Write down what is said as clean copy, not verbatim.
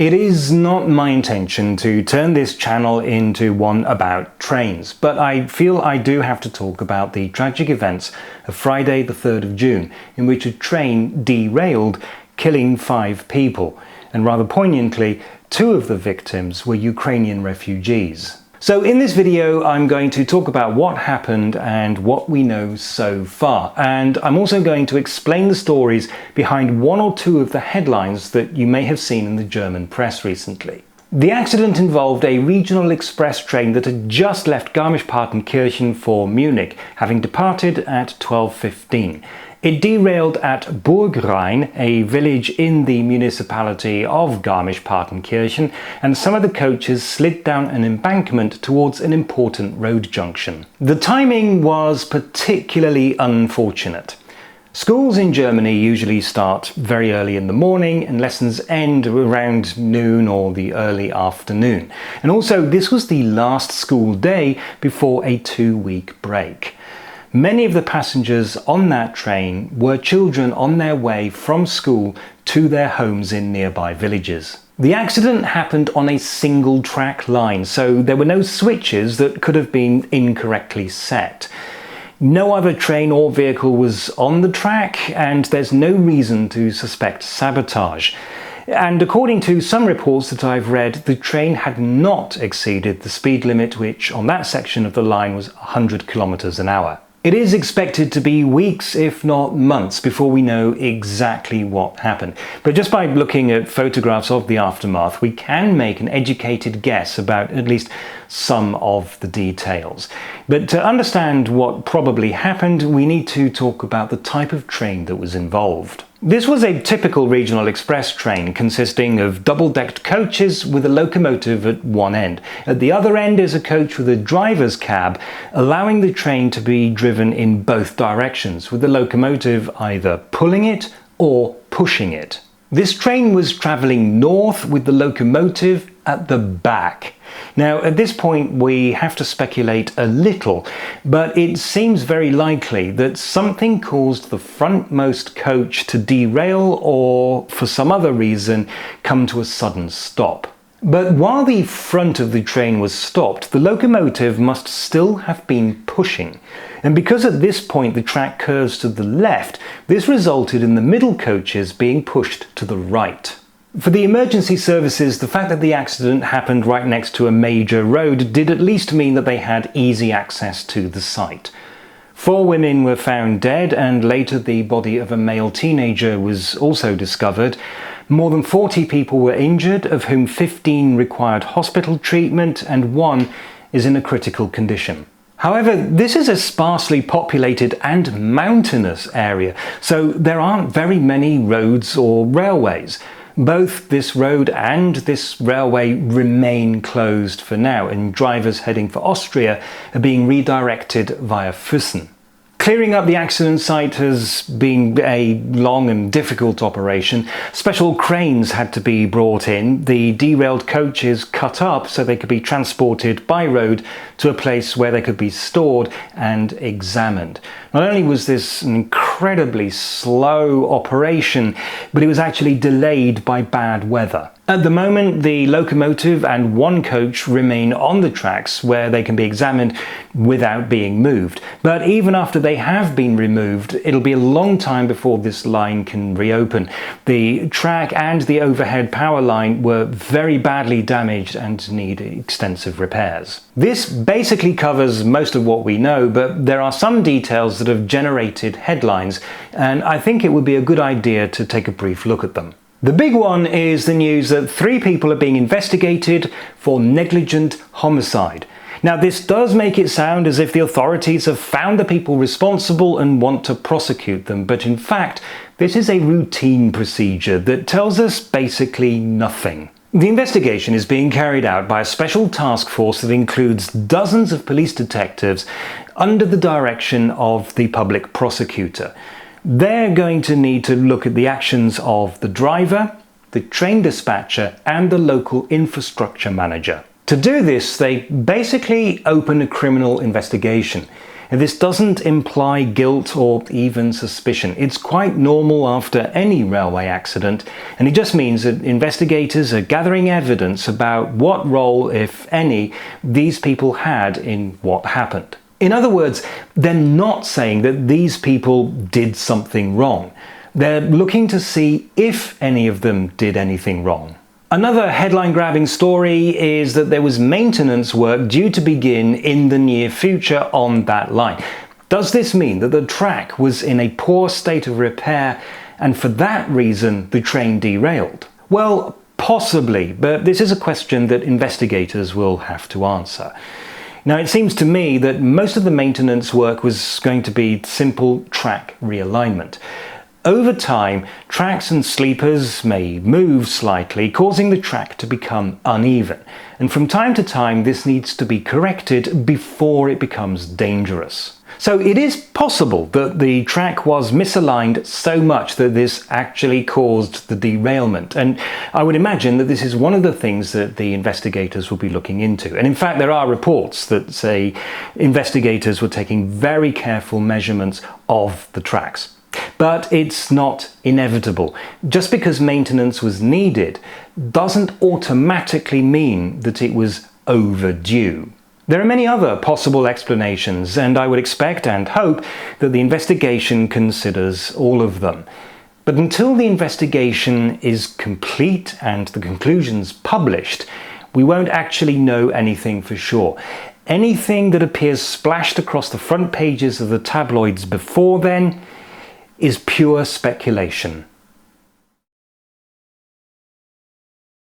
It is not my intention to turn this channel into one about trains, but I feel I do have to talk about the tragic events of Friday the 3rd of June, in which a train derailed, killing 5 people, and rather poignantly, 2 of the victims were Ukrainian refugees. So in this video I'm going to talk about what happened and what we know so far, and I'm also going to explain the stories behind 1 or 2 of the headlines that you may have seen in the German press recently. The accident involved a regional express train that had just left Garmisch-Partenkirchen for Munich, having departed at 12:15. It derailed at Burgrhein, a village in the municipality of Garmisch-Partenkirchen, and some of the coaches slid down an embankment towards an important road junction. The timing was particularly unfortunate. Schools in Germany usually start very early in the morning and lessons end around noon or the early afternoon. And also, this was the last school day before a 2-week break. Many of the passengers on that train were children on their way from school to their homes in nearby villages. The accident happened on a single track line, so there were no switches that could have been incorrectly set. No other train or vehicle was on the track, and there's no reason to suspect sabotage. And according to some reports that I've read, the train had not exceeded the speed limit, which on that section of the line was 100 kilometers an hour. It is expected to be weeks, if not months, before we know exactly what happened. But just by looking at photographs of the aftermath, we can make an educated guess about at least some of the details. But to understand what probably happened, we need to talk about the type of train that was involved. This was a typical regional express train consisting of double-decked coaches with a locomotive at one end. At the other end is a coach with a driver's cab, allowing the train to be driven in both directions, with the locomotive either pulling it or pushing it. This train was travelling north with the locomotive at the back. Now, at this point we have to speculate a little, but it seems very likely that something caused the frontmost coach to derail or, for some other reason, come to a sudden stop. But while the front of the train was stopped, the locomotive must still have been pushing. And because at this point the track curves to the left, this resulted in the middle coaches being pushed to the right. For the emergency services, the fact that the accident happened right next to a major road did at least mean that they had easy access to the site. 4 women were found dead, and later the body of a male teenager was also discovered. More than 40 people were injured, of whom 15 required hospital treatment and 1 is in a critical condition. However, this is a sparsely populated and mountainous area, so there aren't very many roads or railways. Both this road and this railway remain closed for now, and drivers heading for Austria are being redirected via Füssen. Clearing up the accident site has been a long and difficult operation. Special cranes had to be brought in, the derailed coaches cut up so they could be transported by road to a place where they could be stored and examined. Not only was this an incredibly slow operation, but it was actually delayed by bad weather. At the moment, the locomotive and 1 coach remain on the tracks where they can be examined without being moved. But even after they have been removed, it'll be a long time before this line can reopen. The track and the overhead power line were very badly damaged and need extensive repairs. This basically covers most of what we know, but there are some details that have generated headlines, and I think it would be a good idea to take a brief look at them. The big one is the news that 3 people are being investigated for negligent homicide. Now, this does make it sound as if the authorities have found the people responsible and want to prosecute them, but in fact, this is a routine procedure that tells us basically nothing. The investigation is being carried out by a special task force that includes dozens of police detectives under the direction of the public prosecutor. They're going to need to look at the actions of the driver, the train dispatcher, and the local infrastructure manager. To do this, they basically open a criminal investigation. And this doesn't imply guilt or even suspicion. It's quite normal after any railway accident, and it just means that investigators are gathering evidence about what role, if any, these people had in what happened. In other words, they're not saying that these people did something wrong. They're looking to see if any of them did anything wrong. Another headline-grabbing story is that there was maintenance work due to begin in the near future on that line. Does this mean that the track was in a poor state of repair and for that reason the train derailed? Well, possibly, but this is a question that investigators will have to answer. Now, it seems to me that most of the maintenance work was going to be simple track realignment. Over time, tracks and sleepers may move slightly, causing the track to become uneven. And from time to time, this needs to be corrected before it becomes dangerous. So it is possible that the track was misaligned so much that this actually caused the derailment. And I would imagine that this is one of the things that the investigators will be looking into. And in fact, there are reports that say investigators were taking very careful measurements of the tracks. But it's not inevitable. Just because maintenance was needed doesn't automatically mean that it was overdue. There are many other possible explanations, and I would expect and hope that the investigation considers all of them. But until the investigation is complete and the conclusions published, we won't actually know anything for sure. Anything that appears splashed across the front pages of the tabloids before then is pure speculation.